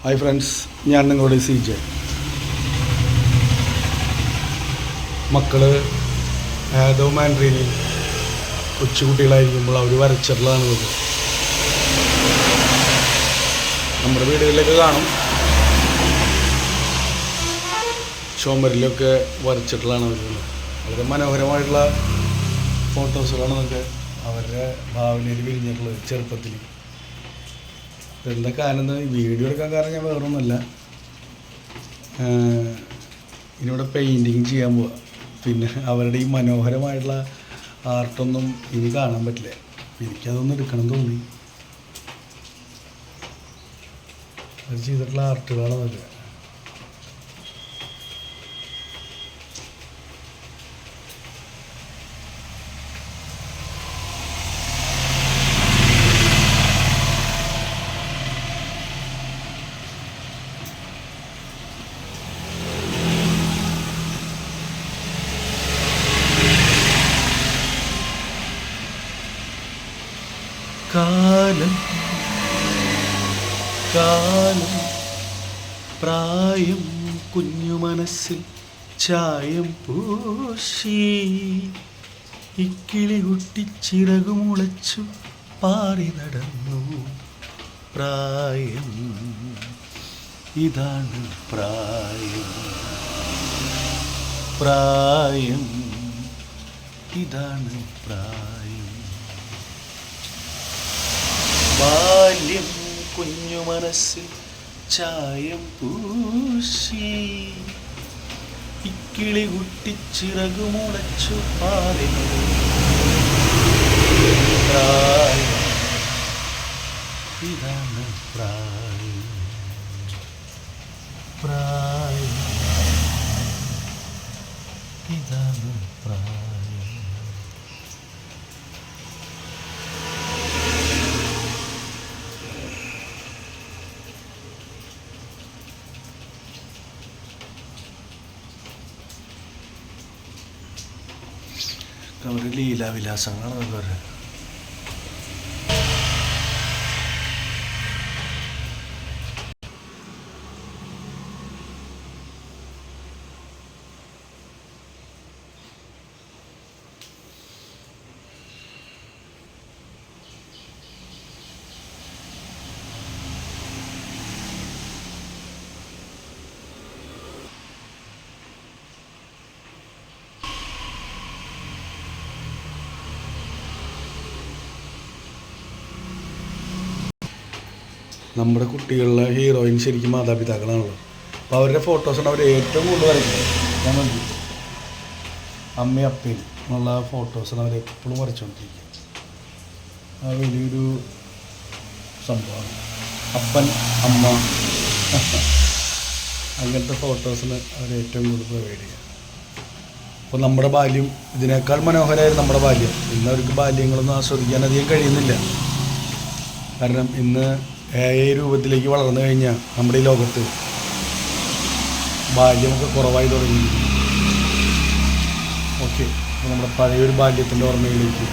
Hi friends, ഞാൻ നിങ്ങളുടെ CJ. മക്കൾ ആദോ മാൻഡ്രീനിൽ കൊച്ചുകുട്ടികളായിരിക്കുമ്പോൾ അവർ വരച്ചിട്ടുള്ളതാണ് ഇത്. നമ്മുടെ വീടുകളിലൊക്കെ കാണും, ചുമരിലൊക്കെ വരച്ചിട്ടുള്ളതാണ് അവർ. വളരെ മനോഹരമായിട്ടുള്ള ഫോട്ടോസുകളാണ് നമുക്ക് അവരുടെ ഭാവനയിൽ വിരിഞ്ഞിട്ടുള്ളത് ചെറുപ്പത്തിൽ. എന്താ കാരണം, വീഡിയോ എടുക്കാൻ കാരണം ഞാൻ വേറൊന്നുമല്ല, ഇനിവിടെ പെയിൻറ്റിങ് ചെയ്യാൻ പോവുക. പിന്നെ അവരുടെ ഈ മനോഹരമായിട്ടുള്ള ആർട്ടൊന്നും ഇനി കാണാൻ പറ്റില്ല. എനിക്കതൊന്നും എടുക്കണം തോന്നി. അത് ചെയ്തിട്ടുള്ള ആർട്ടുകളാണതൊക്കെ. കാലം കാലം പ്രായം കുഞ്ഞു മനസ്സിൽ ചായം പൂശി, ഇക്കിളി കുട്ടിച്ചിറകു മുളച്ചു പാറി നടന്നു. പ്രായം ഇതാണ് പ്രായം, പ്രായം ഇതാണ് പ്രായം. ബാല്യം കുഞ്ഞു മനസ്സിൽ ചായം പൂശി, ഇക്കിളി കുട്ടിച്ചിറകു മുളച്ചു പാറി. പ്രായം ഇതാണ് പ്രായം, പ്രായം ഇതാണ് പ്രായം. ഒരു ലീലാവിലാസങ്ങളാണ് നമുക്ക്. നമ്മുടെ കുട്ടികളിലെ ഹീറോയിൻ ശരിക്കും മാതാപിതാക്കളാണല്ലോ. അപ്പോൾ അവരുടെ ഫോട്ടോസാണ് അവർ ഏറ്റവും കൂടുതൽ വരയ്ക്കുന്നത്. ഞാൻ നോക്കി അമ്മയും അപ്പയും എന്നുള്ള ഫോട്ടോസാണ് അവർ എപ്പോഴും വരച്ചുകൊണ്ടിരിക്കുക. ആ വലിയൊരു സംഭവമാണ് അപ്പൻ അമ്മ അങ്ങനത്തെ ഫോട്ടോസിന് അവർ ഏറ്റവും കൂടുതൽ പ്രൊവൈഡ് ചെയ്യുക. അപ്പോൾ നമ്മുടെ ബാല്യം ഇതിനേക്കാൾ മനോഹരമായിരുന്നു നമ്മുടെ ബാല്യം. ഇന്ന് അവർക്ക് ബാല്യങ്ങളൊന്നും ആസ്വദിക്കാൻ അധികം കഴിയുന്നില്ല. കാരണം ഇന്ന് AI രൂപത്തിലേക്ക് വളർന്നു കഴിഞ്ഞാൽ നമ്മുടെ ഈ ലോകത്ത് ബാല്യമൊക്കെ കുറവായി തുടങ്ങി. ഓക്കെ, അപ്പോൾ നമ്മുടെ പഴയൊരു ബാല്യത്തിൻ്റെ ഓർമ്മയിലേക്ക്